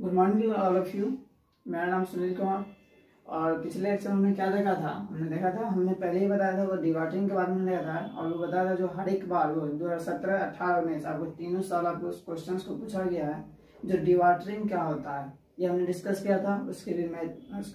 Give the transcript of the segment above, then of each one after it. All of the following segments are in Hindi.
Good morning all of you. मेरा नाम सुनील कुमार। और पिछले लेक्चर में हमने क्या देखा था, हमने पहले ही बताया था वो डिवाटरिंग के बारे में देखा था। और वो बताया था जो हर एक बार वो 2017, 18, 19 आपको तीनों साल आपको उस क्वेश्चन को पूछा गया है जो डिवाटरिंग क्या होता है, ये हमने डिस्कस किया था। उसके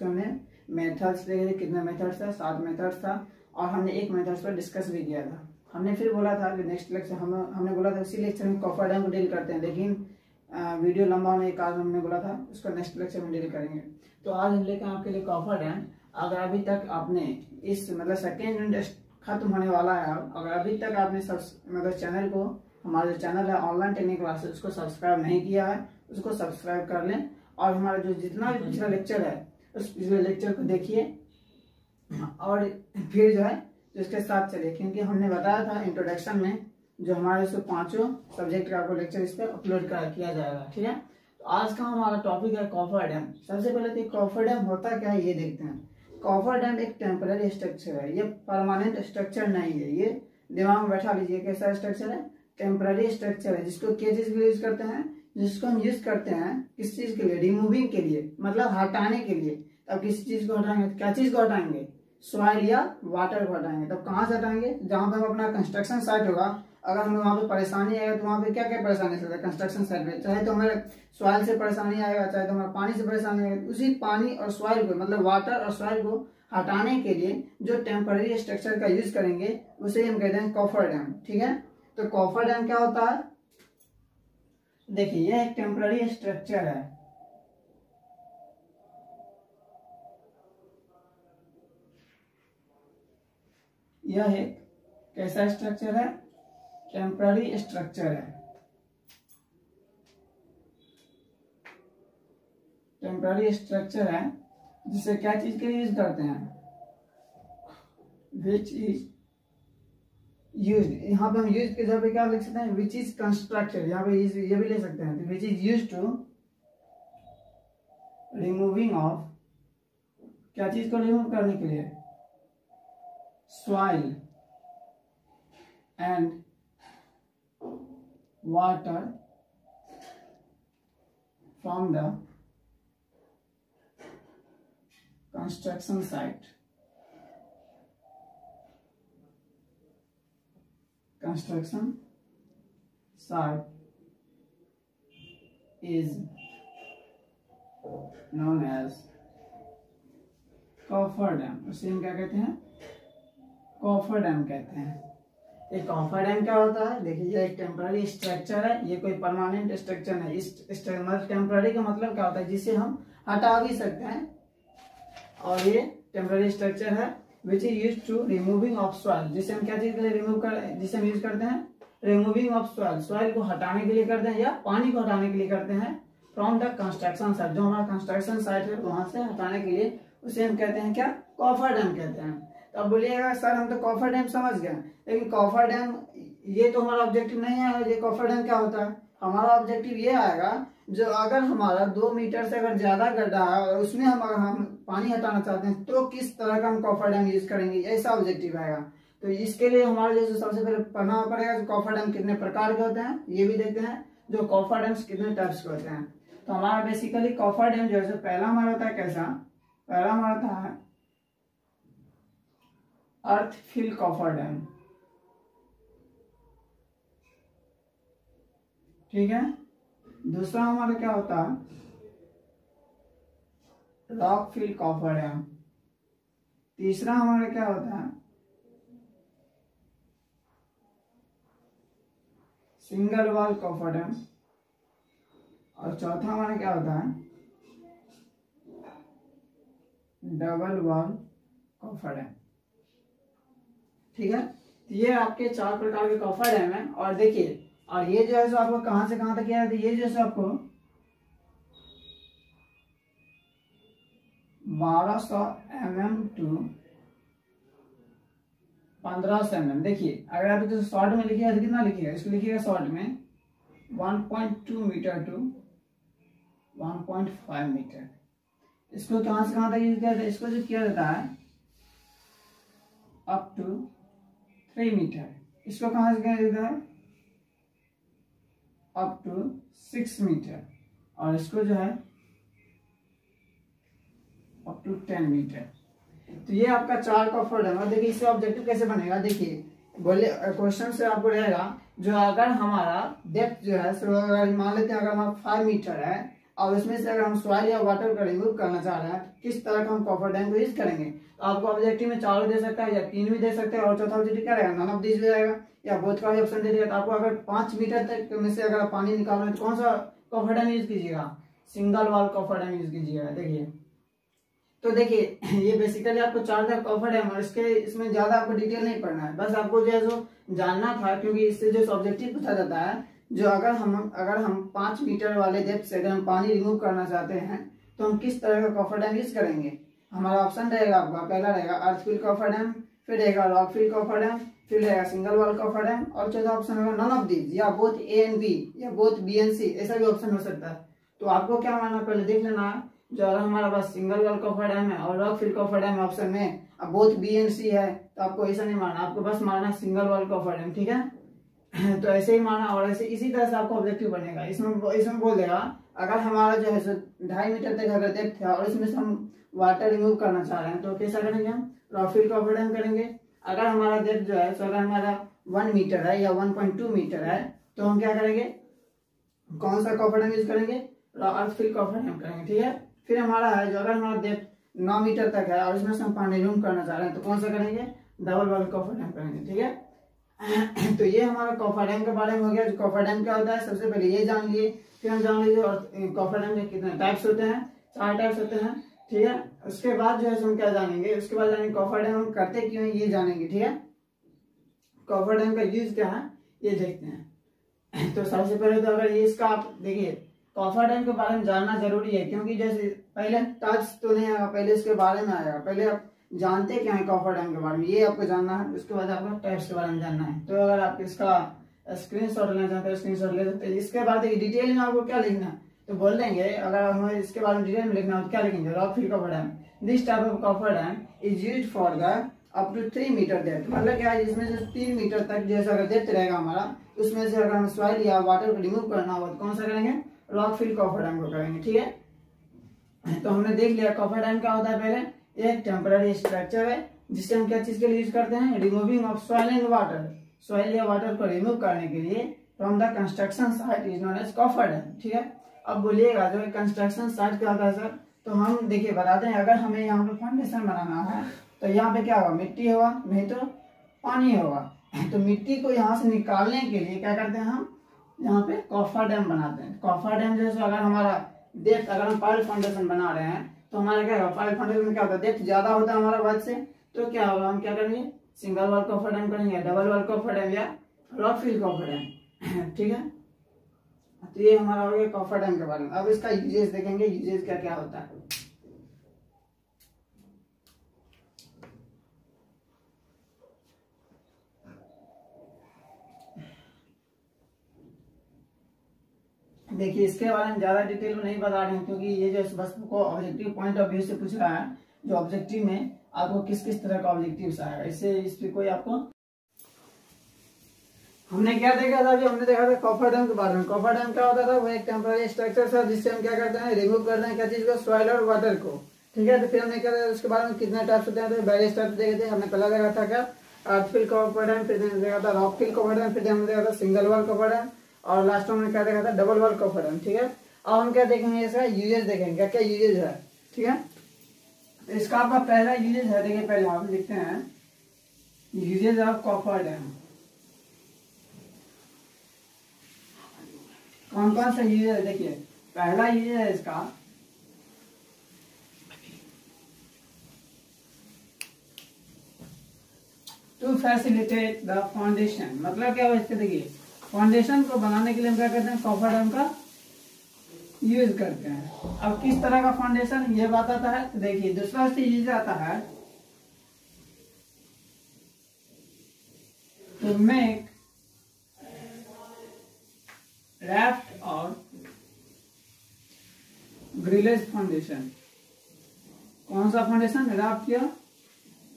हमने मेथड्स देखे थे, कितने मेथड्स था, 7 मेथड्स था। और हमने एक मेथड्स पर डिस्कस भी किया था। हमने फिर बोला था कि नेक्स्ट लेक्चर हमने बोला था उसी लेक्चर में कॉफर डैम को डील करते हैं, लेकिन वीडियो लंबा होने के कारण हमने बोला था उसको नेक्स्ट लेक्चर में डील करेंगे। तो आज हम लेकर आपके लिए कॉफर डैम। अगर अभी तक आपने इस सेकेंड यूनिट खत्म होने वाला है, अगर अभी तक आपने चैनल को, हमारा जो चैनल है ऑनलाइन टेक्निक क्लासेस, उसको सब्सक्राइब नहीं किया है, उसको सब्सक्राइब कर लें। और हमारा जो जितना भी पिछला लेक्चर है उस पिछले लेक्चर को देखिए और फिर जो है इसके साथ चलिए, क्योंकि हमने बताया था इंट्रोडक्शन में जो हमारे 5 सब्जेक्ट का आपको लेक्चर इस पर अपलोड किया जाएगा। ठीक है, तो आज का हमारा टॉपिक है कॉफर डैम। सबसे पहले तो कॉफर डैम होता क्या है ये देखते हैं। कॉफर डैम एक टेम्पररी स्ट्रक्चर है, ये परमानेंट स्ट्रक्चर नहीं है। ये दिमाग में बैठा लीजिए, कैसा स्ट्रक्चर है, टेम्पररी स्ट्रक्चर है। जिसको किस चीज के लिए यूज करते हैं, जिसको हम यूज करते हैं किस चीज के लिए, रिमूविंग के लिए, मतलब हटाने के लिए। अब किसी चीज को हटाएंगे, क्या चीज को हटाएंगे, सॉइल या वाटर को हटाएंगे। तब कहाँ से हटाएंगे, जहां पर हम अपना कंस्ट्रक्शन साइट होगा, अगर हमें वहां पे परेशानी आएगा तो वहां पे क्या क्या परेशानी आ सकता है कंस्ट्रक्शन साइट में, चाहे तो हमारे सॉइल से परेशानी आएगा, चाहे तो हमारे पानी से परेशानी आएगा। उसी पानी और सॉइल को, मतलब वाटर और सॉइल को हटाने के लिए जो टेम्पररी स्ट्रक्चर का यूज करेंगे उसे हम कहते हैं कॉफर डैम। ठीक है, तो कॉफर डैम क्या होता है, देखिए यह एक टेम्पररी स्ट्रक्चर है। यह एक कैसा स्ट्रक्चर है, टेम्पररी स्ट्रक्चर है। टेम्पररी स्ट्रक्चर है जिसे क्या चीज के लिए यूज करते हैं, विच इज यूज्ड। यहाँ पे हम यूज के जगह पे क्या लिख सकते हैं, विच इज कंस्ट्रक्टेड। यहाँ पे ये भी ले सकते हैं, which is used to removing off, क्या चीज को रिमूव करने के लिए, soil and water from the construction site. Construction site is known as coffer dam. उसे हम क्या कहते हैं, कॉफर डैम कहते हैं। एक कॉफर डैम क्या होता है, देखिए ये एक टेम्पररी स्ट्रक्चर है, ये कोई परमानेंट स्ट्रक्चर नहीं। इस टेम्पररी का मतलब क्या होता है, जिसे हम हटा भी सकते हैं। और ये टेम्पररी स्ट्रक्चर है which is used to removing off soil, जिसे हम क्या चीज के लिए जिसे हम यूज करते हैं, रिमूविंग ऑफ सॉइल, सॉइल को हटाने के लिए करते हैं या पानी को हटाने के लिए करते हैं, फ्रॉम द कंस्ट्रक्शन साइट, जो हमारा कंस्ट्रक्शन साइट है वहां से हटाने के लिए उसे हम कहते हैं क्या, कॉफर डैम कहते हैं। तो अब बोलिएगा सर हम तो कॉफर डैम समझ गए, लेकिन कॉफर डैम ये तो हमारा ऑब्जेक्टिव नहीं है। ये कॉफर डैम क्या होता है, हमारा ऑब्जेक्टिव ये आएगा जो अगर हमारा 2 मीटर से अगर ज्यादा गड्ढा है और उसमें हम पानी हटाना चाहते हैं तो किस तरह का हम कॉफर डैम यूज करेंगे, ऐसा ऑब्जेक्टिव आएगा। तो इसके लिए हमारे जैसे सबसे पहले पढ़ना पड़ेगा कॉफर डैम कितने प्रकार के होते हैं, ये भी देखते हैं जो कॉफर डैम्स कितने टाइप्स के होते हैं। तो हमारा बेसिकली कॉफर डैम जो है पहला हमारा होता है कैसा, पहला हमारा होता है अर्थ फिल कॉफर डैम। ठीक है, दूसरा हमारा क्या होता है, रॉक फिल कॉफर डैम। तीसरा हमारा क्या होता है, सिंगल वॉल कॉफर डैम। और चौथा हमारा क्या होता है, डबल वॉल कॉफर डैम। ठीक है, तो ये आपके 4 प्रकार के कॉफर डैम है। और देखिए, और ये जो है सो आपको कहां से कहां तक किया जाता है, ये जो है आपको 1200 mm टू 1500 mm। देखिए अगर आप तो शॉर्ट में लिखिएगा तो कितना लिखिएगा, इसको लिखिएगा शॉर्ट में 1.2 मीटर टू 1.5 मीटर। इसको कहां से कहां तक यूज किया जाता है, इसको जो किया जाता है अप टू 3 मीटर। इसको कहां से किया जाता है, अप टू 6 मीटर। और इसको जो है to 10 मीटर। तो ये आपका 4 कॉफर डैम। और देखिए इससे ऑब्जेक्टिव कैसे बनेगा, देखिए बोले क्वेश्चन से आपको रहेगा जो अगर हमारा डेप्थ जो है अगर मान लेते हैं अगर हमारा 5 मीटर है और उसमें से अगर हम सॉइल या वाटर को रिमूव करना चाह रहे हैं किस तरह का हम कॉफर डैम को यूज करेंगे। तो आपको ऑब्जेक्टिव में 4 दे सकता है या 3 भी दे सकते हैं और चौथा ऑब्जेक्टिव क्या रहेगा, नन ऑफ दिस भी रहेगा या बोथ का भी ऑप्शन दे देगा। तो आपको अगर 5 मीटर तक में से अगर पानी निकालना है तो कौन सा कॉफर डैम यूज कीजिएगा, single wall coffer dam use कीजिएगा। देखिए तो देखिए ये बेसिकली आपको 4 कॉफर डैम और इसमें ज्यादा आपको डिटेल नहीं पढ़ना है, बस आपको जो है जो जानना था क्योंकि इससे जो ऑब्जेक्टिव पूछा जाता है जो अगर हम 5 मीटर वाले डेप्थ से अगर हम पानी रिमूव करना चाहते हैं तो हम किस तरह का कॉफर डैम यूज करेंगे। हमारा ऑप्शन रहेगा आपका, पहला रहेगा अर्थफिल कॉफर डैम, फिर रहेगा रॉकफिल कॉफर डैम, फिर रहेगा सिंगल वॉल कॉफर डैम और चौथा ऑप्शन होगा नन ऑफ दिस या बोथ ए एंड बी या बोथ बी एंड सी, ऐसा भी ऑप्शन हो सकता है। तो आपको क्या मानना पहले देख लेना है जो अगर हमारा पास सिंगल वॉल कॉफर डैम है और रॉकफिल कॉफर डैम ऑप्शन में अब बोथ बी एंड सी है तो आपको ऐसा नहीं मानना, आपको बस मानना सिंगल वॉल कॉफर डैम, ठीक है। तो ऐसे ही माना और ऐसे इसी तरह से आपको ऑब्जेक्टिव बनेगा। इसमें बोल देगा अगर हमारा जो है 2.5 मीटर तक अगर डेप्थ है और इसमें से हम वाटर रिमूव करना चाह रहे हैं तो कैसा करेंगे, हम रॉकफिल कॉफर डैम करेंगे। अगर हमारा डेप्थ जो है अगर हमारा 1 मीटर है या 1.2 मीटर है तो हम क्या करेंगे, कौन सा कॉफर डैम यूज करेंगे, अर्थफिल कॉफर डैम करेंगे, ठीक है। फिर हमारा है जो अगर हमारा डेप्थ 9 मीटर तक है और इसमें से हम पानी रिमूव करना चाह रहे हैं तो कौन सा करेंगे, डबल वॉल कॉफर डैम करेंगे, ठीक है। तो ये हमारा कॉफर डैम के बारे में हो गया। जो कॉफर डैम क्या होता है सबसे पहले ये जान लिए, फिर हम जान लीजिए और कॉफर डैम के कितने टाइप्स होते हैं, 4 टाइप्स होते हैं, ठीक है। उसके बाद जो है हम क्या जानेंगे, उसके बाद जानेंगे कॉफर डैम हम करते क्यों है ये जानेंगे, ठीक है। कॉफर डैम का यूज क्या है ये देखते हैं। तो सबसे पहले तो अगर ये इसका आप देखिए कॉफर डैम के बारे में जानना जरूरी है क्योंकि जैसे पहले टच तो नहीं आएगा, पहले इसके बारे में आएगा, पहले आप जानते क्या है कॉफर डैम के बारे में ये आपको जानना है, उसके बाद आपको टाइप्स के बारे में जानना है। तो अगर आप इसका स्क्रीनशॉट लेना चाहते हैं स्क्रीनशॉट ले सकते हैं। इसके बाद डिटेल में आपको क्या लिखना है तो बोल देंगे, अगर हमें इसके बारे में डिटेल में लिखना हो तो क्या लिखेंगे, rockfill coffer dam, this type of coffer dam is used for the up to 3 metre depth. मतलब क्या है इसमें से 3 मीटर तक जैसा अगर डेप्थ रहेगा हमारा उसमें से अगर हम सॉइल या वाटर को रिमूव करना होगा तो कौन सा करेंगे, रॉकफिल कॉफर डैम को करेंगे, ठीक है। तो हमने देख लिया कॉफर डैम क्या होता है, पहले एक टेम्पररी स्ट्रक्चर है जिससे हम क्या चीज के लिए यूज करते हैं, removing off soil and water, soil या वाटर को रिमूव करने के लिए from the construction site is known as coffer dam, ठीक है। अब बोलिएगा जो कंस्ट्रक्शन साइट क्या होता है सर, तो हम देखिए बताते हैं अगर हमें यहाँ पे फाउंडेशन बनाना है तो यहाँ पे क्या होगा, मिट्टी होगा नहीं तो पानी होगा। तो मिट्टी को यहाँ से निकालने के लिए क्या करते हैं हम यहाँ पे कॉफर डैम बनाते हैं। कॉफर डैम जैसे अगर हमारा डेप्थ अगर हम पाइल फाउंडेशन बना रहे हैं तो हमारा क्या होगा, पाइल फाउंडेशन में क्या होता है डेप्थ ज्यादा होता है हमारा वजह से, तो क्या होगा हम क्या करेंगे, सिंगल वॉल कॉफर डैम करेंगे, डबल वॉल कॉफर डैम या रॉकफिल कॉफर डैम, ठीक है। तो ये हमारा हो गया कॉफर डैम के बारे में। अब इसका यूजेस देखेंगे, यूजेस क्या क्या होता है। देखिए इसके बारे में ज्यादा डिटेल में नहीं बता रहे हैं क्योंकि ये जो बस को ऑब्जेक्टिव पॉइंट ऑफ व्यू से पूछ रहा है, जो ऑब्जेक्टिव में आपको किस किस तरह का ऑब्जेक्टिव आएगा, इससे इस पे कोई आपको हमने क्या देखा था, जो हमने देखा था कॉफर डैम के बारे में। कॉफर डैम क्या होता था, वो एक टेम्पररी स्ट्रक्चर था जिससे हम क्या करते हैं, रिमूव करते हैं क्या चीज को, सॉइल और वाटर को, ठीक है। तो फिर हमने क्या उसके बारे में कितने टाइप्स होते हैं, तो वेरियस टाइप्स देखे थे। हमने पहला देखा था क्या, अर्थफिल कॉफर डैम, फिर देखा था रॉकफिल कॉफर डैम, फिर हमने देखा था सिंगल वॉल कॉफर डैम और लास्ट में हमने क्या देखा था, डबल वॉल कॉफर डैम, ठीक है। अब हम क्या देखेंगे, इसका यूजेस देखेंगे क्या क्या यूजेस है, ठीक है। तो इसका आपका पहला यूजेस है, देखिए पहले आप लिखते हैं यूजेस ऑफ कॉफर डैम, कौन कौन सा यूज है। देखिए पहला यूज है इसका टू फैसिलिटेट द फाउंडेशन। मतलब क्या हुआ इसके, देखिए फाउंडेशन को बनाने के लिए हम क्या करते हैं, कॉफर डैम का यूज करते हैं। अब किस तरह का फाउंडेशन ये बात आता है, तो देखिए दूसरा से यूज आता है टू मेक raft और ग्रिलेज फाउंडेशन। कौन सा फाउंडेशन, राफ्ट या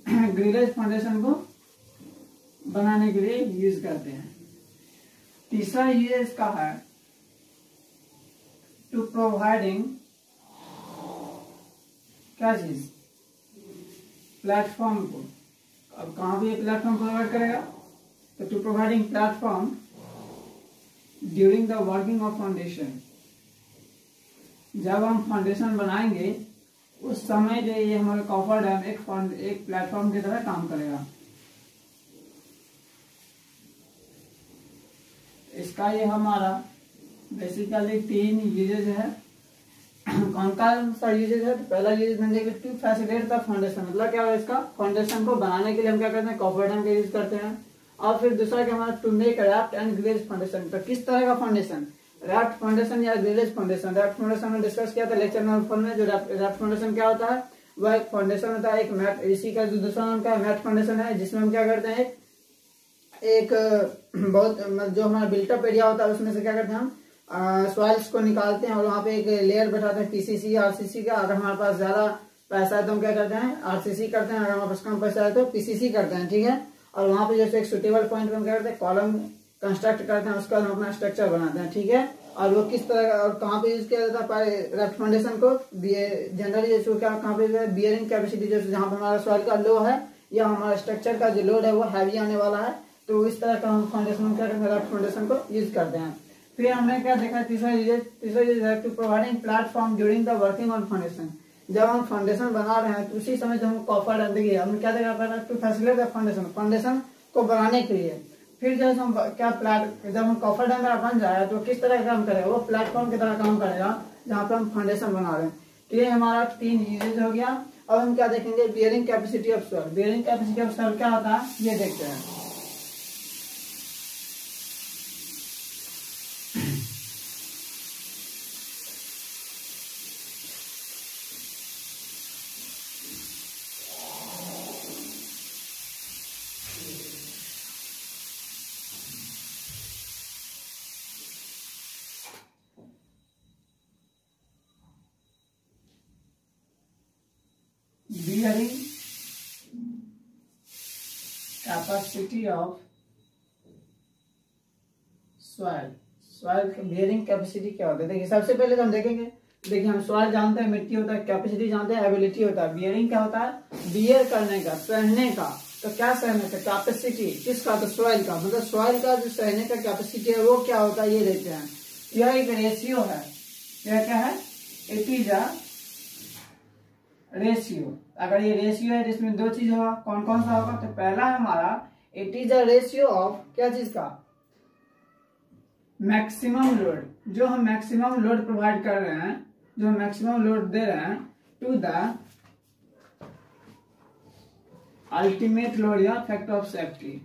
ग्रिलेज फाउंडेशन को बनाने के लिए यूज करते हैं। तीसरा यूज इसका है टू प्रोवाइडिंग क्या चीज, प्लेटफॉर्म को, अब कहाँ पे प्लेटफॉर्म प्रोवाइड करेगा, तो to providing platform during the working of foundation, जब हम फाउंडेशन बनाएंगे उस समय जो ये हमारा कॉफर डैम एक प्लेटफॉर्म की तरह काम करेगा। इसका ये हमारा बेसिकली 3 यूजेज है। कौन सा यूजेज है, तो पहला यूजेज मैंने देखा टू फैसिलिटेट द फाउंडेशन, मतलब क्या है, इसका फाउंडेशन को बनाने के लिए हम क्या करते हैं, कॉफर डैम का यूज करते हैं। और फिर दूसरा क्या हमारा to make wrapped and glazed foundation, तो किस तरह का फाउंडेशन, रैप्ड फाउंडेशन या ग्लेज्ड फाउंडेशन। रैप्ड फाउंडेशन में डिस्कस किया था लेक्चर नंबर 1 में, जो रैप्ड फाउंडेशन क्या होता है, वह एक फाउंडेशन होता है, एक मैट, इसी का जो दूसरा नाम का मैट फाउंडेशन है, जिसमें हम क्या करते हैं, एक बहुत जो हमारा बिल्टअप एरिया होता है उसमें से क्या करते हैं हम सॉइल्स को निकालते हैं और वहाँ पे एक लेयर बैठाते हैं पीसीसी आरसीसी का। अगर हमारे पास ज्यादा पैसा है तो हम क्या करते हैं, आरसीसी करते हैं, अगर हमारे पास कम पैसा है तो पीसीसी करते हैं, ठीक है। और वहाँ पे जैसे एक सुटेबल पॉइंट पे हम क्या करते हैं, कॉलम कंस्ट्रक्ट करते हैं, उसका हम अपना स्ट्रक्चर बनाते हैं, ठीक है। और वो किस तरह और कहाँ पे यूज किया जाता है रैप्ड फाउंडेशन को, जनरली जैसे क्या कहाँ पे बियरिंग कैपेसिटी, जैसे जहाँ पे हमारा सॉइल का लो है या हमारा स्ट्रक्चर का जो लोड है वो हैवी आने वाला है, तो इस तरह का हम फाउंडेशन क्या करते हैं, रैप्ड फाउंडेशन को यूज करते हैं। फिर हमने क्या देखा, तीसरा यूज है to providing platform during the working on foundation, जब हम फाउंडेशन बना रहे हैं तो उसी समय जब हम कॉफर डैम देखिए हमने क्या देखा, पहला to facilitate the foundation, foundation को बनाने के लिए। फिर जब हम क्या जब हम कॉफर डैम बन जाए तो किस तरह का काम करेगा, वो प्लेटफॉर्म की तरह काम करेगा जहाँ पे हम फाउंडेशन बना रहे हैं। तो ये हमारा 3 यूजेज हो गया। अब हम क्या देखेंगे, bearing capacity of soil. Bearing capacity of soil क्या होता है ये देखते हैं। Bearing capacity of soil, soil bearing capacity क्या होता है, देखिए सबसे पहले तो हम देखेंगे, देखिए हम soil जानते हैं, मिट्टी होता है, कैपेसिटी जानते हैं, एबिलिटी होता है। बियरिंग क्या होता है, बियर करने का, सहने का। तो क्या सहने का, कैपेसिटी किसका, तो सॉइल का, मतलब सॉइल का जो सहने का कैपेसिटी है वो क्या होता है ये देखते हैं। यह एक रेशियो है, यह क्या है, इट इज अ रेशियो। अगर ये रेशियो है जिसमें 2 चीज होगा, कौन कौन सा होगा, तो पहला है हमारा it is a ratio of क्या चीज का, मैक्सिमम लोड, जो हम मैक्सिमम लोड प्रोवाइड कर रहे हैं, जो हम मैक्सिमम लोड दे रहे हैं टू द अल्टीमेट लोड या फैक्टर ऑफ सेफ्टी।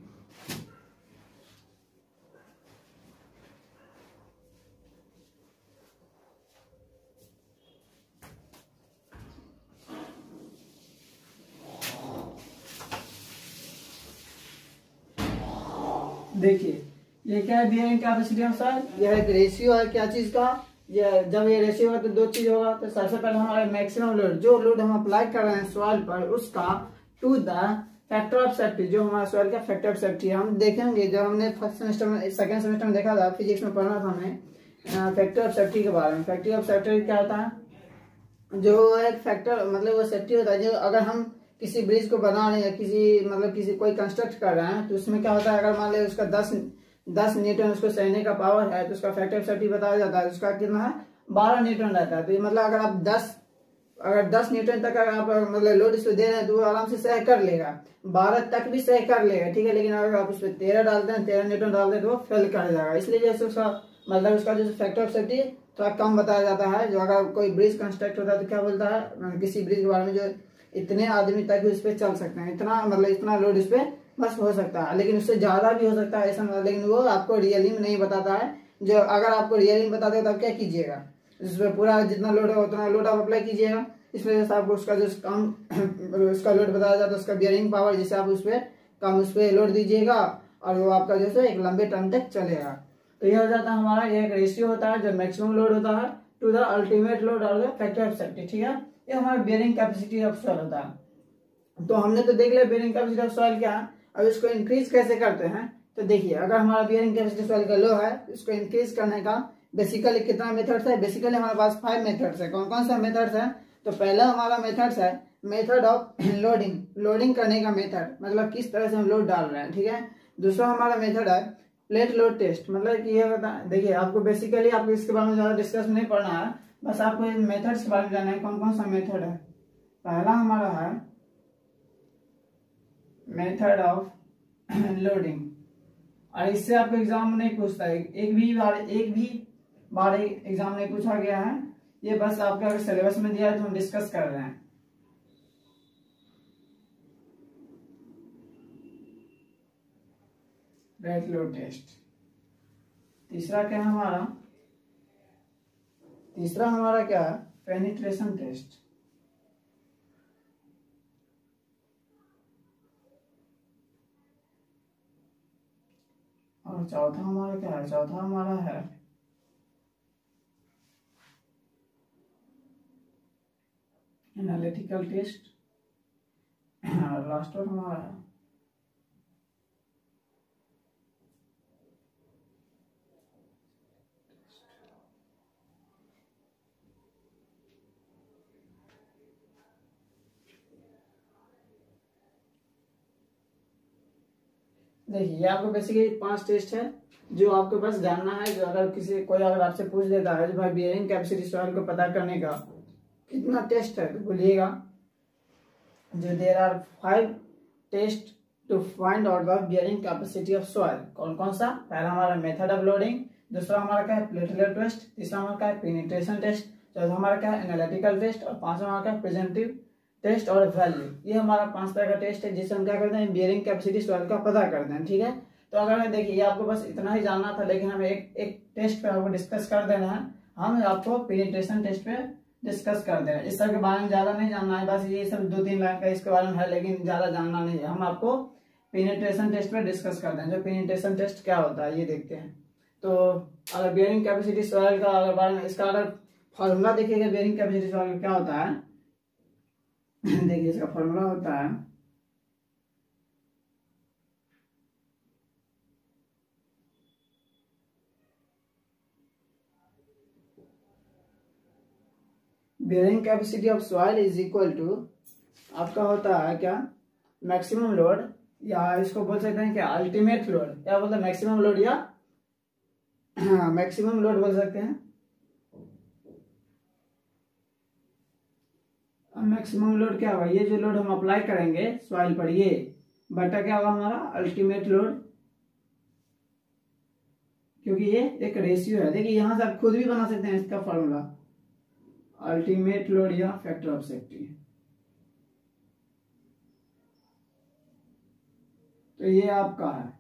देखिए ये क्या है, बियरिंग कैपेसिटी ऑफ सॉइल, यह एक रेशियो है क्या चीज का, ये जब ये रेशियो होगा तो 2 चीज होगा। तो सबसे पहले हमारा मैक्सिमम लोड, जो लोड हम अप्लाई कर रहे हैं सॉइल पर, उसका to the factor of safety, जो हमारा सॉइल का फैक्टर ऑफ सेफ्टी है। हम देखेंगे जब हमने फर्स्ट सेमेस्टर में, सेकंड सेमेस्टर में देखा था, फिजिक्स में पढ़ना था हमें फैक्टर ऑफ सेफ्टी के बारे में। फैक्टर ऑफ सेफ्टी क्या होता है, जो एक फैक्टर मतलब वो सेफ्टी होता है, जो अगर हम किसी ब्रिज को बना रहे हैं, किसी मतलब किसी कोई कंस्ट्रक्ट कर रहे हैं, तो उसमें क्या होता है, अगर मान लीजिए उसका 10 न्यूटन उसको सहने का पावर है, तो उसका फैक्टर ऑफ सेफ्टी बताया जाता है, उसका कितना है 12 न्यूटन रहता है। तो ये मतलब अगर आप 10 न्यूटन तक अगर आप मतलब लोड इसको दे रहे हैं तो वो आराम से सह कर लेगा, 12 तक भी सह कर लेगा, ठीक है। लेकिन अगर आप उस पर 13 डालते हैं, 13 न्यूटन डालते हैं तो वो फेल कर जाएगा। इसलिए जैसे उसका मतलब उसका जो फैक्टर ऑफ सेफ्टी थोड़ा कम बताया जाता है। जो अगर कोई ब्रिज कंस्ट्रक्ट होता है तो क्या बोलता है, किसी ब्रिज के बारे में, जो इतने आदमी तक उस पर चल सकते हैं, इतना मतलब इतना लोड इस पर बस हो सकता है, लेकिन उससे ज्यादा भी हो सकता है ऐसा मतलब, लेकिन वो आपको रियली में नहीं बताता है। जो अगर आपको रियली में बताते तो आप क्या कीजिएगा, इसमें पूरा जितना लोड है उतना लोड आप अप्लाई कीजिएगा। इस वजह से आपको उसका जो कम उसका लोड बताया जाता है, उसका बियरिंग पावर, जिसे आप उस पर कम उस पर लोड दीजिएगा और वो आपका जो है एक लंबे टाइम तक चलेगा। तो ये हो जाता है हमारा, ये एक रेशियो होता है जो मैक्सिमम लोड होता है टू द अल्टीमेट लोड और द फैक्टर ऑफ सेफ्टी, ठीक है। ये हमारा बियरिंग कैपेसिटी ऑफ सॉइल होता है। तो हमने तो देख लिया बियरिंग कैपेसिटी ऑफ सॉइल क्या है। अब इसको इंक्रीज कैसे करते हैं, तो देखिए अगर हमारा बियरिंग कैपेसिटी सॉइल का लो है, इसको इंक्रीज करने का बेसिकली कितना मेथड्स है, बेसिकली हमारे पास 5 मेथड्स है। कौन कौन सा मेथड्स है, तो पहला हमारा मेथड्स है मेथड ऑफ लोडिंग करने का मेथड, मतलब किस तरह से हम लोड डाल रहे हैं, ठीक है। दूसरा हमारा मेथड है प्लेट लोड टेस्ट, मतलब कि ये होता है, देखिए आपको बेसिकली आपको इसके बारे में ज्यादा डिस्कस नहीं पढ़ना है, बस आपको मेथड्स के बारे में जानना है कौन कौन सा मेथड है। पहला हमारा है मेथड ऑफ लोडिंग, और इससे आपको एग्जाम में नहीं पूछता है, एक भी बार एग्जाम नहीं पूछा गया है, ये बस आपका अगर सिलेबस में दिया है तो हम डिस्कस कर रहे हैं। Plate load test. तीसरा क्या है हमारा, क्या है पेनिट्रेशन टेस्ट। और चौथा हमारा क्या है, चौथा हमारा है एनालिटिकल टेस्ट। और लास्ट और हमारा है देखिए, ये आपको बेसिकली 5 टेस्ट है जो आपके पास जानना है। जो अगर कोई अगर आपसे पूछ देता है जो भाई बियरिंग कैपेसिटी सॉइल को पता करने का कितना टेस्ट है, तो बोलिएगा जो there are 5 test to find out the bearing capacity of soil. कौन कौन सा, पहला हमारा मेथड ऑफ लोडिंग, दूसरा हमारा क्या है प्लेट लोड टेस्ट, तीसरा हमारा क्या है पेनिट्रेशन टेस्ट, चौथा हमारा क्या है एनालिटिकल टेस्ट, और पांचवा हमारा क्या है प्रेजेंटिव टेस्ट और वैल्यू। ये हमारा 5 तरह का टेस्ट है जिससे हम क्या करते हैं बियरिंग कैपेसिटी सॉइल का पता करते हैं, ठीक है। तो अगर देखिए आपको बस इतना ही जानना था, लेकिन हमें एक टेस्ट पे आपको डिस्कस कर देना है, हम आपको पेनिट्रेशन टेस्ट पे डिस्कस कर दे रहे हैं। इस सब के बारे में ज्यादा नहीं जानना है, बस ये सब 2-3 लाइन का इसके बारे में है, लेकिन ज्यादा जानना नहीं है। हम आपको पेनिट्रेशन टेस्ट पे डिस्कस कर दें। जो पेनिट्रेशन टेस्ट क्या होता है ये देखते हैं। तो अगर बियरिंग कैपेसिटी सॉइल का अगर बारे में इसका अगर फॉर्मूला देखिएगा बियरिंग कैपेसिटी सॉइल का क्या होता है देखिए इसका फॉर्मूला होता है bearing capacity of soil is equal to आपका होता है क्या मैक्सिमम लोड, या इसको बोल सकते हैं क्या अल्टीमेट लोड, क्या बोलते हैं मैक्सिमम लोड या मैक्सिमम लोड बोल सकते हैं। मैक्सिमम लोड क्या होगा, ये जो लोड हम अप्लाई करेंगे सॉइल पर, ये बटा क्या होगा हमारा अल्टीमेट लोड, क्योंकि ये एक रेशियो है। देखिए यहां से आप खुद भी बना सकते हैं इसका फॉर्मूला, अल्टीमेट लोड या फैक्टर ऑफ सेफ्टी। तो ये आपका है,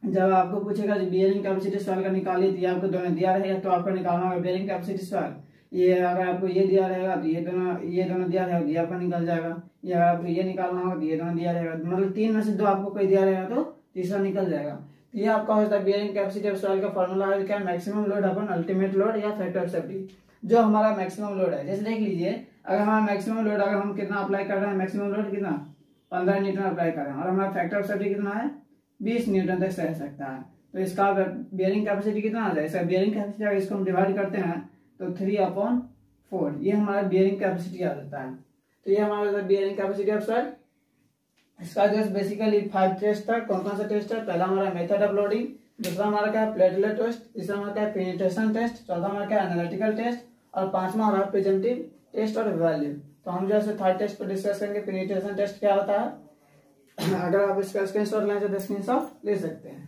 जब आपको पूछेगा बियरिंग कैपेसिटी सॉइल का निकालिए, तो ये आपको दोनों दिया रहेगा, तो आपको निकालना होगा बियरिंग कैपेसिटी सॉइल। ये अगर आपको ये दिया रहेगा तो ये दोनों दिया रहेगा, ये आपका निकल जाएगा। ये अगर आपको ये निकालना होगा तो ये दोनों दिया रहेगा, मतलब 3 में से 2 आपको कोई दिया रहेगा तो तीसरा निकल जाएगा। तो ये आपका होता है बियरिंग कैपेसिटी ऑफ सॉइल का फॉर्मूला है क्या मैक्सिमम लोड अपन अल्टीमेट लोड या फैक्टर ऑफ सेफ्टी। जो हमारा मैक्सिमम लोड है, जैसे देख लीजिए अगर हमारा मैक्सिमम लोड अगर हम कितना अप्लाई कर रहे हैं, मैक्सिमम लोड कितना 15 न्यूटन अप्लाई कर रहे हैं, और हमारा फैक्टर ऑफ सेफ्टी कितना है 20 न्यूटन तक रह सकता है। तो इसका बियरिंग कैपेसिटी कितना आ जाए, इसका बियरिंग कैपेसिटी अगर इसको हम डिवाइड करते हैं तो 3/4 ये हमारा बियरिंग कैपेसिटी आ जाता है। तो ये हमारा बियरिंग कैपेसिटी ऑफ सॉइल। इसका जस्ट बेसिकली 5 टेस्ट था। कौन कौन सा टेस्ट है, पहला हमारा मेथड ऑफ लोडिंग, दूसरा हमारा क्या है प्लेटलेट टेस्ट, तीसरा हमारा क्या है पेनिट्रेशन टेस्ट, चौथा हमारा क्या है एनालिटिकल टेस्ट, और पांचवा हमारा प्रेजेंटिव टेस्ट और वैल्यू। तो हम जैसे 3rd टेस्ट पर डिस्कस करेंगे पेनिट्रेशन टेस्ट क्या होता है। अगर आप इसका स्क्रीनशॉट लें तो स्क्रीनशॉट ले सकते हैं।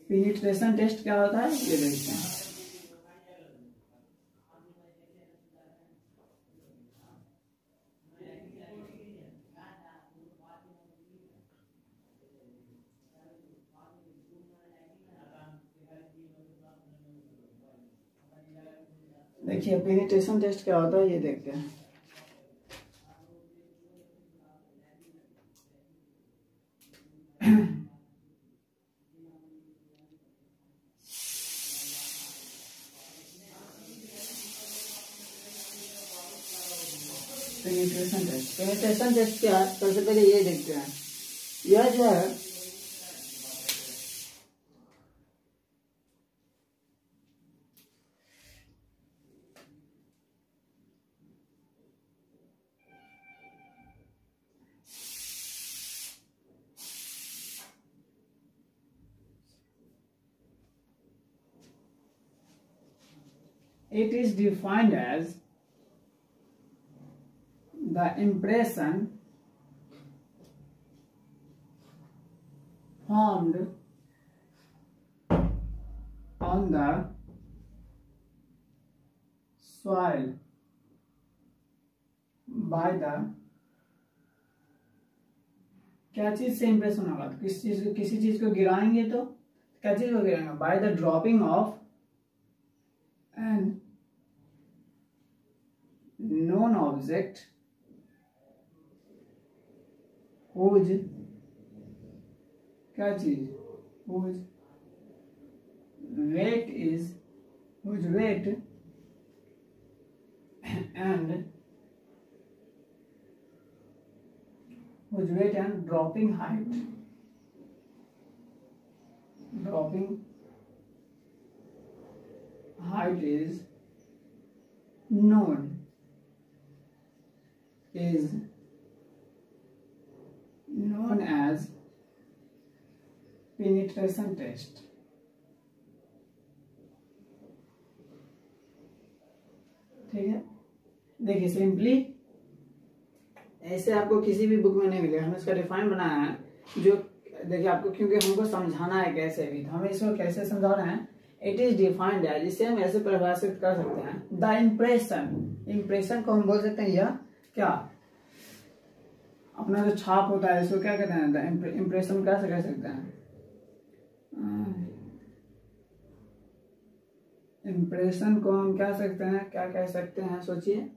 पेनिट्रेशन टेस्ट क्या होता है ये देखते हैं। देखिए पेनिट्रेशन टेस्ट क्या होता है ये देखते हैं। पेनिट्रेशन टेस्ट क्या है, सबसे पहले ये देखते हैं। यह जो है It is defined as the impression formed on the soil by the, क्या चीज से इंप्रेशन होगा, तो किसी चीज को गिराएंगे तो क्या चीज को गिराएंगे, by the dropping of an known object whose, क्या चीज, whose weight is, whose weight and whose weight and dropping height is known as penetration test. ठीक है, देखिए सिंपली ऐसे आपको किसी भी बुक में नहीं मिलेगा, हमने इसका डिफाइन बनाया है, जो देखिए आपको, क्योंकि हमको समझाना है कैसे भी, तो हमें इसको कैसे समझा रहे हैं, इट इज डिफाइंड है, जिसे हम ऐसे परिभाषित कर सकते हैं, द इम्प्रेशन, इम्प्रेशन को हम बोल सकते हैं, यह क्या अपना जो छाप होता है इसको क्या कहते हैं, द इम्प्रेशन कैसे कह सकते हैं, इम्प्रेशन को हम क्या सकते हैं, क्या कह सकते हैं, सोचिए,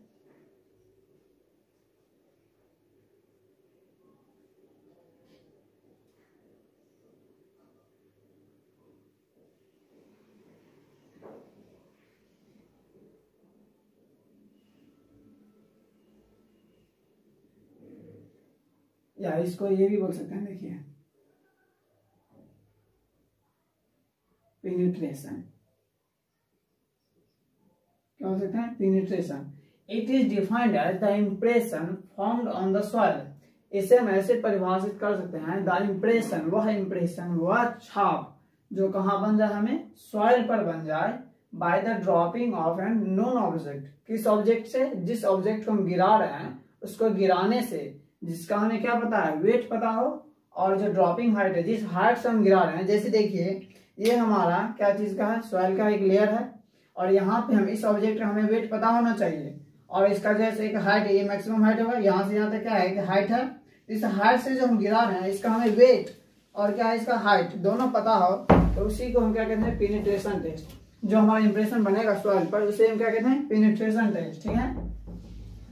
या इसको ये भी बोल सकते हैं, देखिए पेनिट्रेशन, क्या बोल सकते हैं, penetration, it is defined as the impression formed on the soil, इसे हम ऐसे परिभाषित कर सकते हैं, द इम्प्रेशन, वह छाप जो कहाँ बन जाए, हमें सॉइल पर बन जाए, by the dropping of an known object, किस ऑब्जेक्ट से, जिस ऑब्जेक्ट को हम गिरा रहे हैं उसको गिराने से, जिसका हमें क्या पता है, वेट पता हो, और जो ड्रॉपिंग हाइट है, जिस हाइट से हम गिरा रहे हैं, जैसे देखिए ये हमारा क्या चीज का है, सॉइल का एक लेयर है, और यहाँ पे हम इस ऑब्जेक्ट का हमें वेट पता होना चाहिए, और इसका जैसे एक हाइट है, ये मैक्सिमम हाइट होगा, यहाँ से यहाँ तक क्या है, एक हाइट है, इस हाइट से जो हम गिरा रहे हैं इसका हमें वेट और क्या है इसका हाइट दोनों पता हो, तो उसी को हम क्या कहते हैं, पेनिट्रेशन टेस्ट, जो हमारा इंप्रेशन बनेगा सॉइल पर उसे हम क्या कहते हैं, पेनिट्रेशन टेस्ट, ठीक है।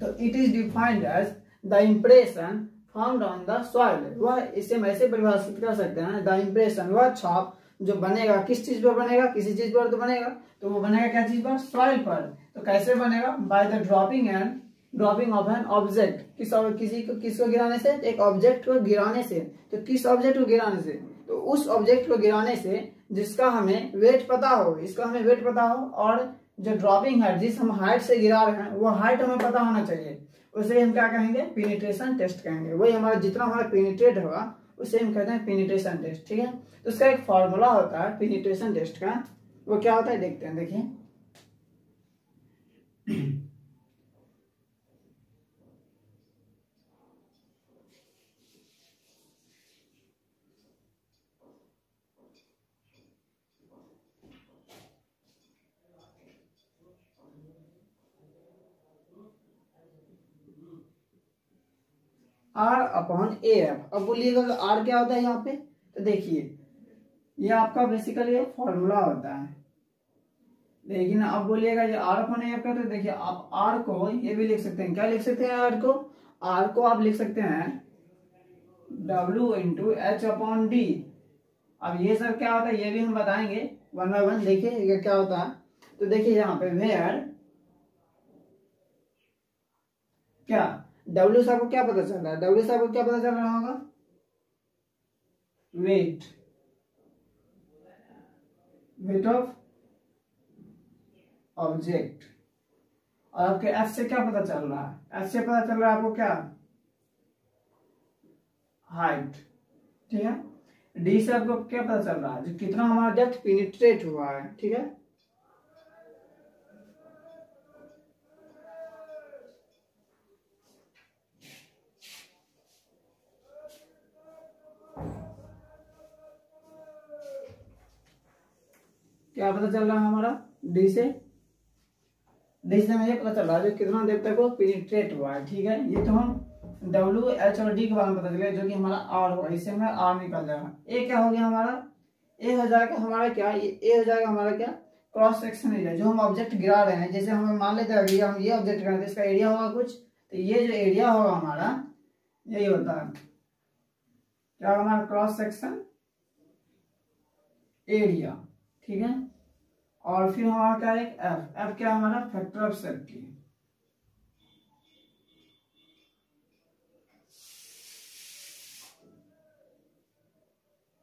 तो it is defined as the impression found on the soil, वह इसे हम ऐसे परिभाषित कर सकते हैं, द इम्प्रेशन, वह छाप जो बनेगा, किस चीज पर बनेगा, किसी चीज पर तो बनेगा, तो वो बनेगा क्या चीज पर, सॉइल पर, तो कैसे बनेगा, bye the dropping of an object, किसको गिराने से, एक ऑब्जेक्ट को गिराने से, तो किस ऑब्जेक्ट को गिराने से, तो उस ऑब्जेक्ट को गिराने से जिसका हमें वेट पता हो, इसका हमें वेट पता हो, और जो ड्रॉपिंग हाइट, जिस हम हाइट से गिरा रहे हैं वो हाइट हमें पता होना चाहिए, उसे हम क्या कहेंगे, पेनिट्रेशन टेस्ट कहेंगे, वही हमारा जितना हमारा पेनिट्रेट होगा उसे हम कहते हैं पेनिट्रेशन टेस्ट, ठीक है। तो उसका एक फॉर्मूला होता है पेनिट्रेशन टेस्ट का, वो क्या होता है देखते हैं, देखिए R/AF। अब बोलिएगा तो R क्या होता है यहाँ पे, तो देखिए ये आपका बेसिकली एक फॉर्मूला होता है, लेकिन अब बोलिएगा ये R/AF का, तो देखिए आप R को ये भी लिख सकते हैं, क्या लिख सकते हैं, R को आप लिख सकते हैं W/H/D। अब ये सब क्या होता है ये भी हम बताएंगे वन बाय वन, देखिए ये क्या होता है, तो देखिए यहाँ पे वेयर, क्या W साहब को क्या पता चल रहा है, W साहब को क्या पता चल रहा होगा, वेट ऑफ ऑब्जेक्ट, और आपके F से क्या पता चल रहा है, F से पता चल रहा है आपको क्या, हाइट, ठीक है। D से आपको क्या पता चल रहा है, जो कितना हमारा डेप्थ पेनिट्रेट हुआ है, ठीक है। क्या पता चल रहा है हमारा डी से हमें ये पता चल रहा है जो कितना देर तक वो पेनिट्रेट हुआ है। ठीक है, ये तो हम डब्ल्यू एच और डी के बारे में पता चला जो कि हमारा आर होगा, इससे हमें आर निकल जाएगा। ए क्या हो गया हमारा, ए हो जाएगा हमारा क्या, ए हो जाएगा हमारा क्या, क्रॉस सेक्शन एरिया जो हम ऑब्जेक्ट गिरा रहे हैं। जैसे हमें मान लेते हैं हम ये ऑब्जेक्ट गिरा रहे हैं, इसका एरिया होगा कुछ, तो ये जो एरिया होगा हमारा यही होता है क्या, हमारा क्रॉस सेक्शन एरिया। ठीक है, और फिर हमारा क्या है एफ क्या हमारा फैक्टर ऑफ सेफ्टी।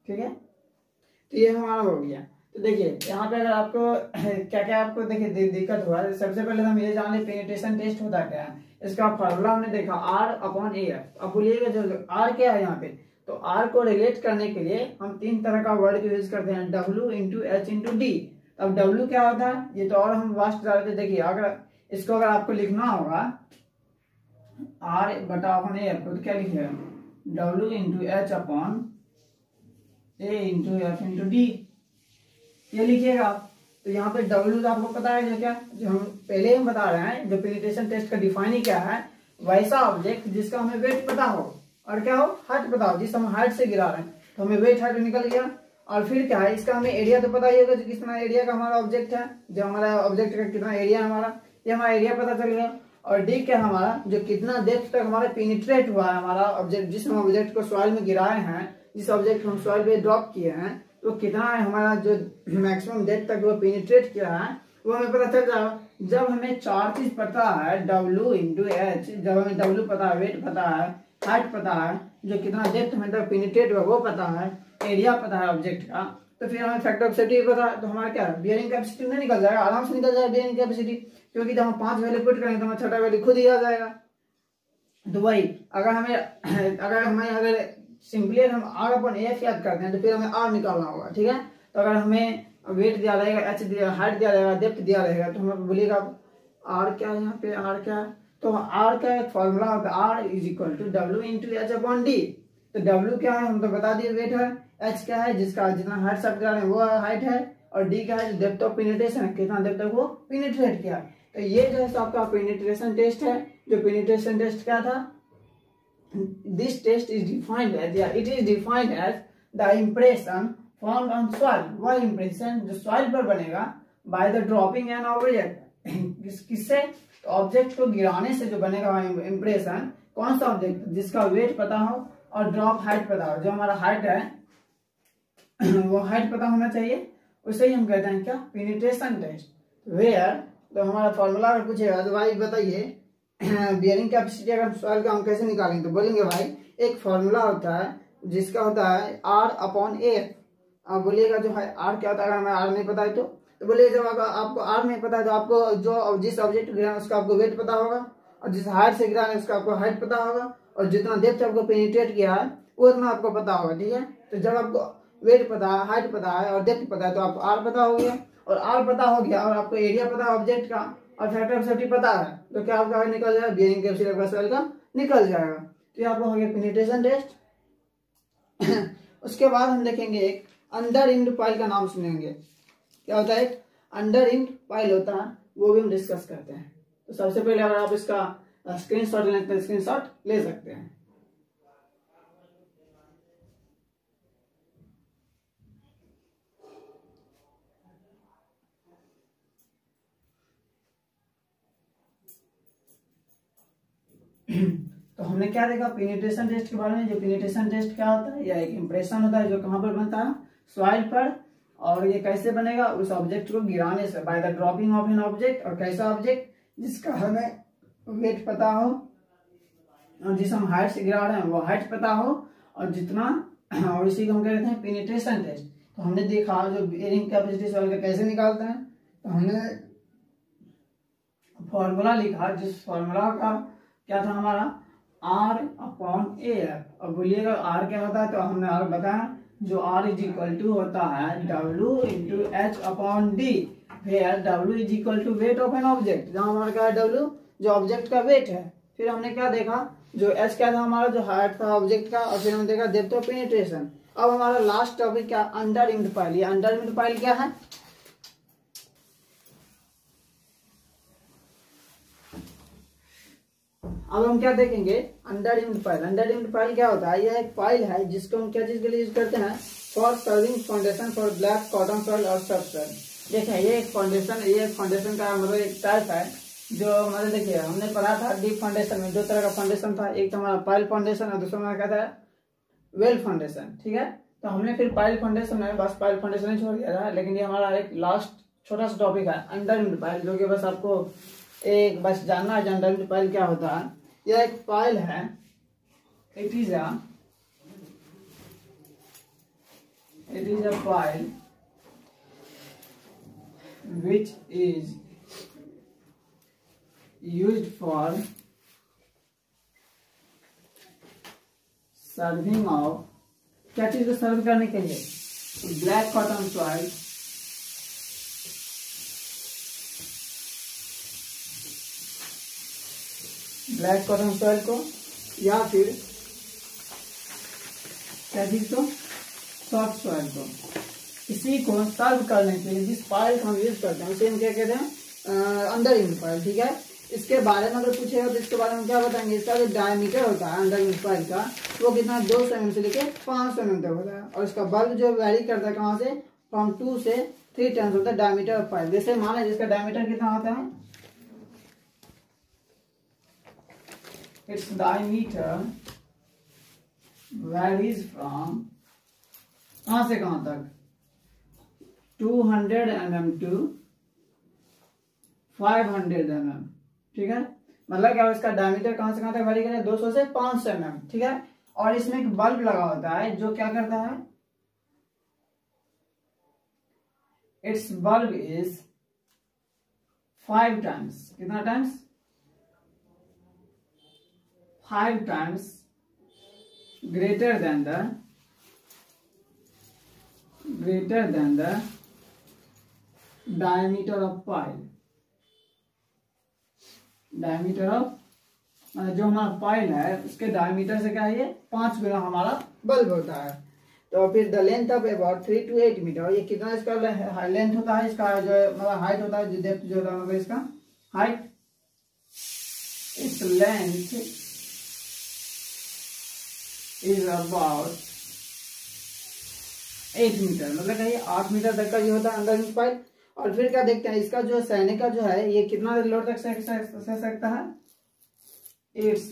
ठीक है, तो ये हमारा हो गया। तो देखिए यहाँ पे अगर आपको क्या क्या आपको देखिए दिक्कत हुआ है, सबसे पहले हम ये जान ले पेनिट्रेशन टेस्ट होता क्या है। इसका फॉर्मूला हमने देखा R अपॉन ए एफ। अब बोलिएगा जो R क्या है यहाँ पे, तो R को रिलेट करने के लिए हम 3 तरह का वर्ड यूज करते हैं, W into H into D. अब W क्या होता है, ये तो और हम वास्ट डालते। देखिए अगर इसको अगर आपको लिखना होगा R बटा अपॉन ए एफ तो क्या लिखेगा, W इंटू एच अपॉन ए इंटू एफ इंटू डी, ये लिखिएगा आप। तो यहाँ पे W तो आपको पता है जो क्या, जो हम पहले हम बता रहे हैं, जो पेनिट्रेशन टेस्ट का डिफाइन ही क्या है, वैसा ऑब्जेक्ट जिसका हमें वेट पता हो और क्या हो, हाइट पता हो। जिस हम हाइट से गिरा रहे हैं तो हमें वेट हाइट निकल गया। और फिर क्या है, इसका हमें एरिया तो पता ही होगा, जो कितना एरिया का हमारा ऑब्जेक्ट है, जो हमारा ऑब्जेक्ट का कितना एरिया है हमारा, ये हमारा एरिया पता चल गया। और डी क्या हमारा, जो कितना डेप्थ तक हमारा पेनिट्रेट हुआ है हमारा ऑब्जेक्ट, जिस हम ऑब्जेक्ट को सॉइल में गिराए हैं, जिस ऑब्जेक्ट को हम सॉइल पे ड्रॉप किए हैं, तो कितना है हमारा जो मैक्सिमम डेप्थ तक वो पेनिट्रेट किया है, वो हमें पता चल जाएगा। जब हमें 4 चीज पता है, W इंटू एच, जब हमें W पता है, वेट पता है, हाइट पता है, जो कितना डेप्थ में तक पेनिट्रेट हुआ वो पता है, एरिया पता है ऑब्जेक्ट का, तो फिर हमें फैक्टर ऑफ सेफ्टी पता है, तो हमारा क्या है, बियरिंग कैपेसिटी में निकल जाएगा, आराम से निकल जाएगा बियरिंग कैपेसिटी। क्योंकि जब हम 5 वैल्यू पुट करेंगे तो हमें छठा वैल्यू खुद ही आ जाएगा। तो वही अगर हमें सिंपली हम आर अपन एफ याद करते हैं तो फिर हमें आर निकालना होगा। ठीक है, तो अगर हमें वेट दिया रहेगा, एच दिया, हाइट दिया रहेगा, डेप्थ दिया रहेगा, तो हमें बोलिएगा आर क्या है, यहाँ पे आर क्या है, तो आर का एक फॉर्मूला होता है, R is equal to W into H upon D. तो डब्ल्यू क्या है हम तो बता दिए, वेट है, एच क्या है जिसका जितना हाइट सब गिरा रहे हैं वो हाइट है, और डी क्या है जो डेप्थ ऑफ पेनिट्रेशन है, कितना डेप्थ तक वो पेनिट्रेट किया। तो ये जो है आपका पेनिट्रेशन टेस्ट है। जो पेनिट्रेशन टेस्ट क्या था, this test is defined as, yeah, it is defined as the impression formed on soil। वह impression जो soil पर बनेगा by the dropping an object किससे, तो ऑब्जेक्ट को गिराने से जो बनेगा वह impression, कौन सा ऑब्जेक्ट जिसका वेट पता हो और ड्रॉप हाइट पता हो। जो हमारा हाइट है वो हाइट पता होना चाहिए, उसे ही हम कहते हैं क्या, पेनिट्रेशन टेस्ट। वेयर तो हमारा फॉर्मूला अगर पूछेगा तो भाई बताइए बियरिंग कैपेसिटी अगर सॉइल का हम कैसे निकालेंगे, तो बोलेंगे भाई एक फॉर्मूला होता है जिसका होता है R अपॉन ए। आप बोलिएगा जो है R क्या होता है, अगर हमें R नहीं पता है तो बोलिए जब आपको R नहीं पता है तो आपको जो जिस ऑब्जेक्ट गिरा है उसका आपको वेट पता होगा, और जिस हाइट से गिरा है उसका आपको हाइट पता होगा, और जितना डेप्थ आपको पेनिट्रेट किया है वो उतना आपको पता होगा। ठीक है, तो जब आपको वेट पता है, हाइट पता है और डेप्थ पता है तो आपको R पता हो गया, और R पता हो गया और आपको एरिया पता है ऑब्जेक्ट का, और फैक्टर ऑफ सेफ्टी पता है, तो क्या आपका निकल जाएगा, बियरिंग कैपेसिटी सॉइल का निकल जाएगा। तो ये आपका हो गया पेनिट्रेशन टेस्ट। उसके बाद हम देखेंगे एक अंडर इंड पाइल का नाम सुनेंगे। क्या होता है, एक अंडर इंड पाइल होता है, वो भी हम डिस्कस करते हैं। तो सबसे पहले अगर आप इसका स्क्रीनशॉट लेते हैं, स्क्रीनशॉट ले सकते हैं। तो हमने क्या देखा पेनिट्रेशन टेस्ट के बारे में। जो पेनिट्रेशन टेस्ट क्या होता है, यह एक इंप्रेशन होता है जो कहाँ पर बनता है, सॉइल पर। और ये कैसे बनेगा, उस ऑब्जेक्ट को गिराने से, bye the dropping of an object. और कैसा ऑब्जेक्ट, जिसका हमें वेट पता हो और जिस हम हाइट से गिरा रहे हैं वो हाइट पता हो, और जितना, और इसी को हम कहते हैं पेनिट्रेशन टेस्ट। तो हमने देखा जो बियरिंग कैपेसिटी सॉइल का कैसे निकालते हैं, तो हमने फॉर्मूला लिखा, जिस फॉर्मूला का क्या था हमारा, R अपॉन ए एफ। अब बोलिएगा R क्या होता है, तो हमने R बताया जो R इज इक्वल टू होता है W into H upon D, where W is equal to weight of an object. जहाँ हमारा क्या है W, जो ऑब्जेक्ट का वेट है। फिर हमने क्या देखा, जो H क्या था हमारा, जो हाइट था ऑब्जेक्ट का, और फिर हमने देखा डेप्थ ऑफ पेनिट्रेशन। अब हमारा लास्ट टॉपिक क्या, अंडर इंड पाइल। ये अंडर इंड पाइल क्या है, अब हम क्या देखेंगे, अंडररिम्ड पाइल। अंडररिम्ड पाइल क्या होता है, यह एक पाइल है जिसको हम क्या चीज के लिए यूज करते हैं, for serving foundation for black cotton soil और सब सॉइल। देखिए ये एक फाउंडेशन का मतलब एक टाइप है जो मतलब देखिए हमने पढ़ा था डीप फाउंडेशन में, दो तरह का फाउंडेशन था, एक तो हमारा पाइल फाउंडेशन और दूसरा हमारा क्या था, वेल फाउंडेशन। ठीक है, तो हमने फिर पाइल फाउंडेशन में बस पाइल फाउंडेशन ही छोड़ दिया था, लेकिन ये हमारा एक लास्ट छोटा सा टॉपिक है अंडररिम्ड पाइल, जो कि बस आपको एक बस जानना है अंडररिम्ड पाइल क्या होता है। यह एक पाइल है, it is a pile which is used for serving of, क्या चीज को सर्व करने के लिए, black cotton soil, black cotton soil को, या फिर क्या चीज को, सॉफ्ट सॉइल को। इसी को सर्व करने के लिए जिस पाइल को हम यूज करते हैं उसे हम क्या कहते हैं, अंडररिम्ड पाइल। ठीक है, इसके बारे में अगर पूछेगा तो इसके बारे में क्या बताएंगे, इसका जो डायमीटर होता है अंडररिम्ड पाइल का वो कितना 200 mm से लेके 500 mm तक होता है, और इसका बल्ब जो वेरी करता है कहाँ से, फ्रॉम 2 से 3 टाइम्स होता है डायमीटर ऑफ पाइल। जैसे मान लीजिए इसका डायमीटर कितना होता है, इट्स डायमीटर वेरीज फ्रॉम कहाँ से कहाँ तक, 200 mm टू 500 mm। ठीक है, मतलब क्या इसका डायमीटर कहां से कहां तक वेरी करें, 200 से 500 mm। ठीक है, और इसमें एक बल्ब लगा होता है जो क्या करता है, इट्स बल्ब इज 5 टाइम्स, कितना times, 5 times greater than the diameter of pile. Diameter of जो हमारा पाइल है उसके डायमीटर से क्या है, ये 5 गुना हमारा बल्ब होता है। तो फिर the length of about 3 to 8 metre, ये कितना इसका लेंथ होता है, इसका जो मतलब हाइट होता है, जो डेप्थ जो होता है मतलब इसका हाइट, इस लेंथ इज अबाउट 8 मीटर, मतलब ये 8 मीटर तक का ये होता है अंडररिम्ड पाइल। और फिर क्या देखते हैं, इसका जो सहने का जो है ये कितना लोड तक सह सकता है, its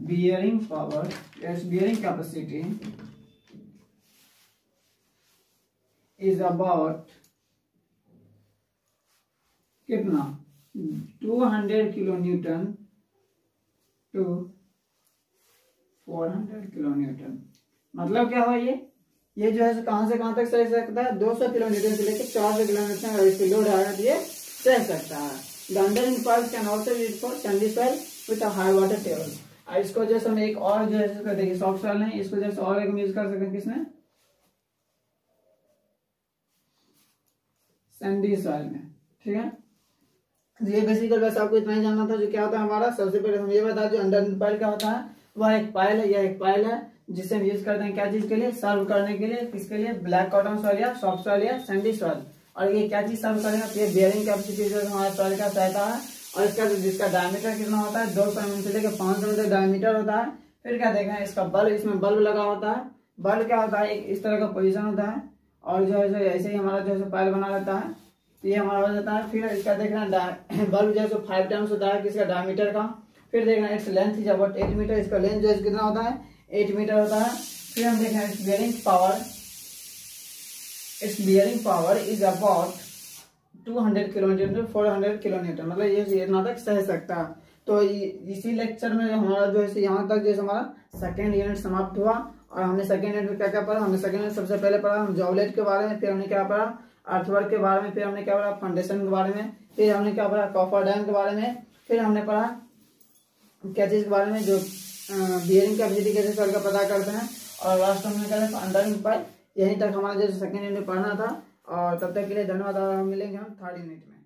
bearing power, its bearing capacity is about कितना, 200 kilo newton to 400 kilo newton. मतलब क्या हुआ, ये जो है कहां से कहां तक सह सकता है, 200 किलो न्यूटन से लेकर 400 किलो न्यूटन अगर इसकी लोड आया तो ये सह सकता है। The underreamed pile can also used for sandy soil with a high water table. इसको जैसे हम एक और जो है देखिए सॉफ्ट सॉइल नहीं, इसको जैसे और एक यूज कर सकते हैं किसमें, सैंडी सॉइल में। ठीक है, ये बेसिकली बस आपको इतना ही जानना था जो क्या होता है हमारा। सबसे पहले हम ये बता जो अंडररिम्ड पाइल क्या होता है, वह एक पाइल है, यह एक पाइल है जिसे हम यूज करते हैं क्या चीज के लिए, सर्व करने के लिए, किसके लिए, ब्लैक कॉटन सॉइल या सॉफ्ट सॉइल या सैंडी सॉइल। और ये क्या चीज सर्व करेगा, तो ये बियरिंग कैपेसिटी जो हमारे सॉइल का सहता है, और इसका जिसका डायमीटर कितना होता है, 200 mm से लेकर 500 मीटर डायमीटर होता है। फिर क्या देखना है, इसका बल्ब, इसमें बल्ब लगा होता है। बल्ब क्या होता है, एक इस तरह का पोजिशन होता है, और जो है ऐसे ही हमारा जो है पाइल बना रहता है, तो ये हमारा हो जाता है। फिर इसका देखना बल्ब जो है 5 टाइम्स होता है किसका, डायमीटर का। फिर देखना its length is about 8 metre, इसका लेंथ जो है कितना होता है, 8 मीटर होता है। फिर हम देखना its bearing power is about 200 kilometre to 400 kilometre, मतलब ये इतना तक सह सकता है। तो इसी लेक्चर में हमारा जो है यहाँ तक जैसे हमारा सेकेंड यूनिट समाप्त हुआ। और हमने सेकेंड यूनिट में क्या क्या पढ़ा, हमने सेकेंड यूनिट सबसे पहले पढ़ा हम जॉबलेट के बारे में, फिर हमने क्या पढ़ा अर्थवर्क के बारे में, फिर हमने क्या पढ़ा फाउंडेशन के बारे में, फिर हमने क्या पढ़ा कॉफरडैम के बारे में, फिर हमने पढ़ा क्या चीज के बारे में जो बियरिंग कैपेसिटी कैसे सॉइल का पता करते हैं, और लास्ट हमने क्या अंडररिम्ड पाइल। यहीं तक हमारा जो सेकेंड यूनिट पढ़ना था। और तब तक के लिए धन्यवाद, मिलेंगे हम थर्ड यूनिट में।